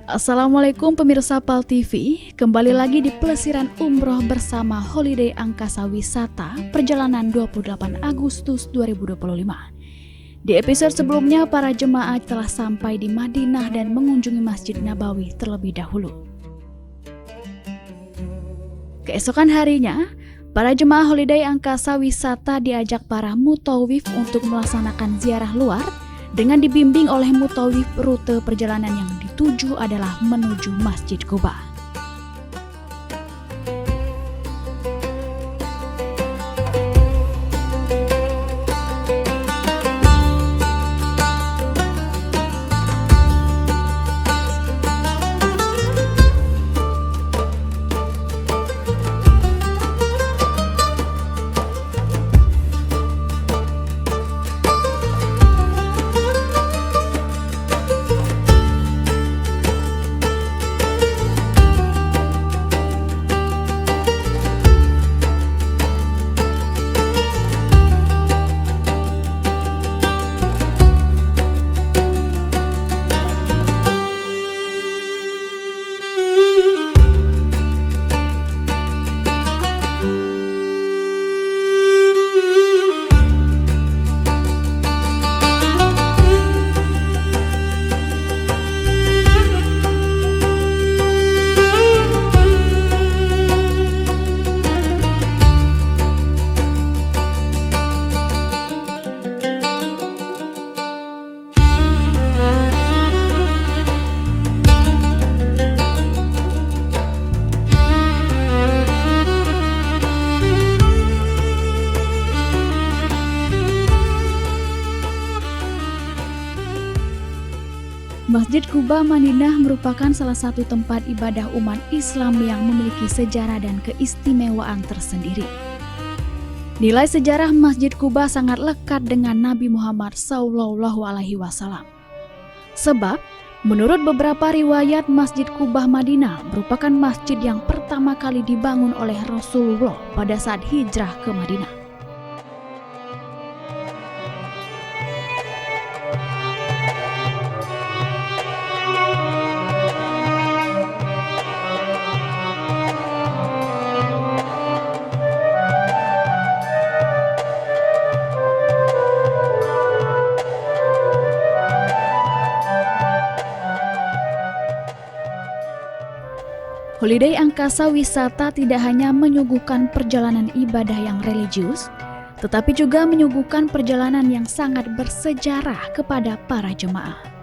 Assalamualaikum pemirsa PAL TV, kembali lagi di pelesiran umroh bersama Holiday Angkasa Wisata perjalanan 28 Agustus 2025. Di episode sebelumnya, para jemaah telah sampai di Madinah dan mengunjungi Masjid Nabawi terlebih dahulu. Keesokan harinya, para jemaah Holiday Angkasa Wisata diajak para mutawif untuk melaksanakan ziarah luar dengan dibimbing oleh mutawif. Rute perjalanan yang dituju adalah menuju Masjid Quba. Masjid Quba Madinah merupakan salah satu tempat ibadah umat Islam yang memiliki sejarah dan keistimewaan tersendiri. Nilai sejarah Masjid Quba sangat lekat dengan Nabi Muhammad SAW. Sebab, menurut beberapa riwayat, Masjid Quba Madinah merupakan masjid yang pertama kali dibangun oleh Rasulullah pada saat hijrah ke Madinah. Holiday Angkasa Wisata tidak hanya menyuguhkan perjalanan ibadah yang religius, tetapi juga menyuguhkan perjalanan yang sangat bersejarah kepada para jemaah.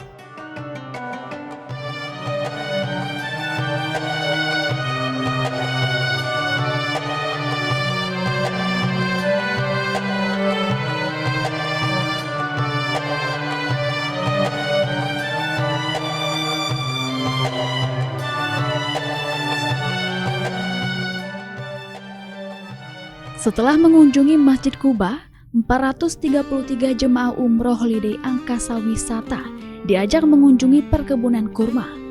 Setelah mengunjungi Masjid Quba, 433 jemaah umroh Holiday Angkasa Wisata diajak mengunjungi perkebunan kurma.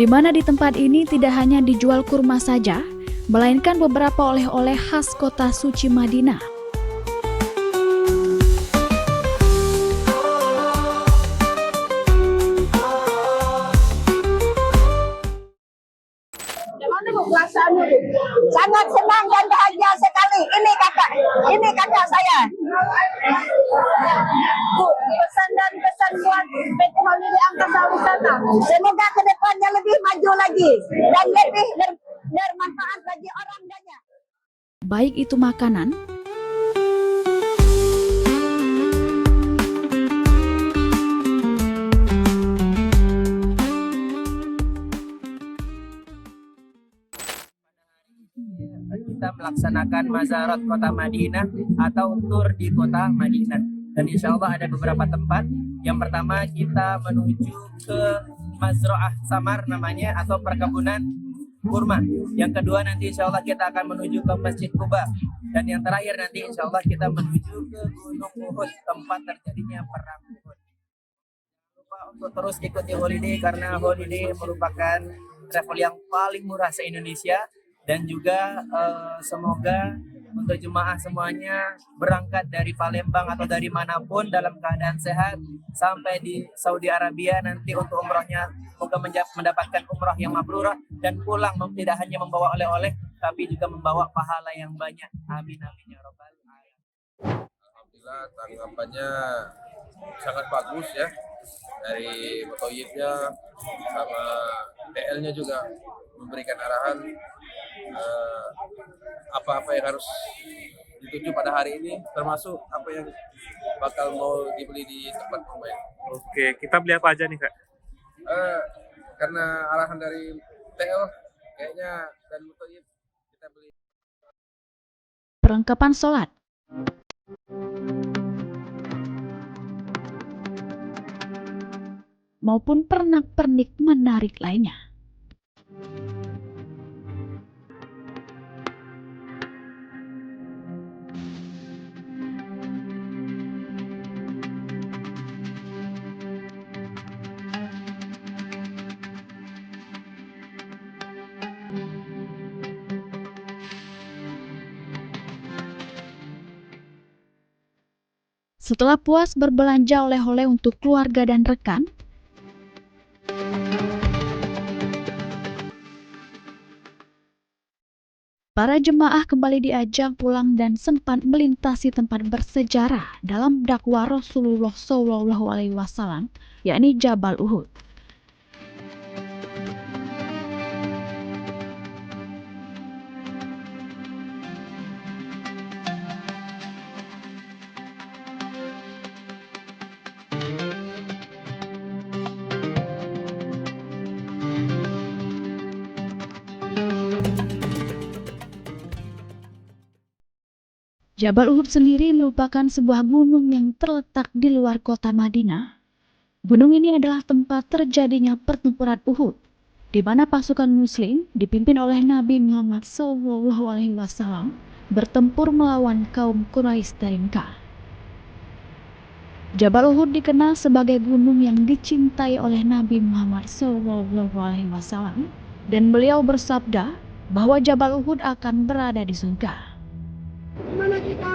di mana di tempat ini tidak hanya dijual kurma saja, melainkan beberapa oleh-oleh khas kota suci Madinah. Semoga ke depannya lebih maju lagi dan lebih bermanfaat bagi orang banyak. Baik itu makanan, kita melaksanakan Mazarat Kota Madinah atau tur di Kota Madinah. Dan insya Allah ada beberapa tempat. Yang pertama kita menuju ke Mazra'ah Samar namanya atau perkebunan kurma. Yang kedua nanti insya Allah kita akan menuju ke Masjid Quba. Dan yang terakhir nanti insya Allah kita menuju ke Gunung Uhud, tempat terjadinya perang Uhud. Jangan lupa untuk terus ikuti Holiday karena Holiday merupakan travel yang paling murah se-Indonesia. Dan juga semoga untuk jemaah semuanya berangkat dari Palembang atau dari manapun dalam keadaan sehat sampai di Saudi Arabia nanti untuk umrohnya semoga mendapatkan umroh yang mabrurah dan pulang tidak hanya membawa oleh-oleh tapi juga membawa pahala yang banyak. Amin amin ya robbal alamin. Alhamdulillah tanggapannya sangat bagus ya dari Motoyibnya sama TL-nya juga memberikan arahan apa-apa yang harus dituju pada hari ini, termasuk apa yang bakal mau dibeli di tempat bermain. Oke, kita beli apa aja nih Kak? Karena arahan dari TL kayaknya dan Mutoyib kita beli. perlengkapan sholat, maupun pernak-pernik menarik lainnya. Setelah puas berbelanja oleh-oleh untuk keluarga dan rekan, para jemaah kembali diajak pulang dan sempat melintasi tempat bersejarah dalam dakwah Rasulullah SAW, yakni Jabal Uhud. Jabal Uhud sendiri merupakan sebuah gunung yang terletak di luar kota Madinah. Gunung ini adalah tempat terjadinya pertempuran Uhud, di mana pasukan Muslim dipimpin oleh Nabi Muhammad SAW bertempur melawan kaum Quraisy dari Mekah. Jabal Uhud dikenal sebagai gunung yang dicintai oleh Nabi Muhammad SAW, dan beliau bersabda bahwa Jabal Uhud akan berada di surga. Gimana kita?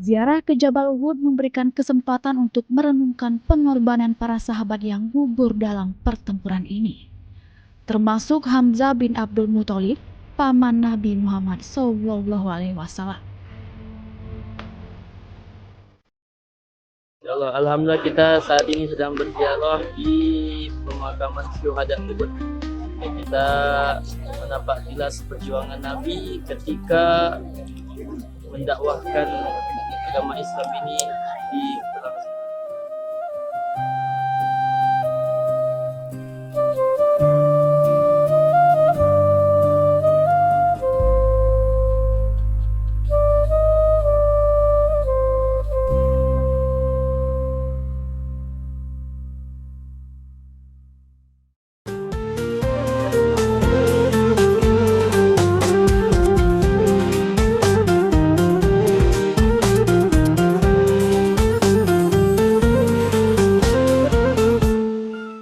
Ziarah ke Jabal Uhud memberikan kesempatan untuk merenungkan pengorbanan para sahabat yang gugur dalam pertempuran ini, termasuk Hamzah bin Abdul Muthalib, paman Nabi Muhammad SAW. Ya Allah, alhamdulillah kita saat ini sedang berziarah di pemakaman syuhada Uhud. Kita menampak kilas perjuangan Nabi ketika mendakwahkan agama Islam ini di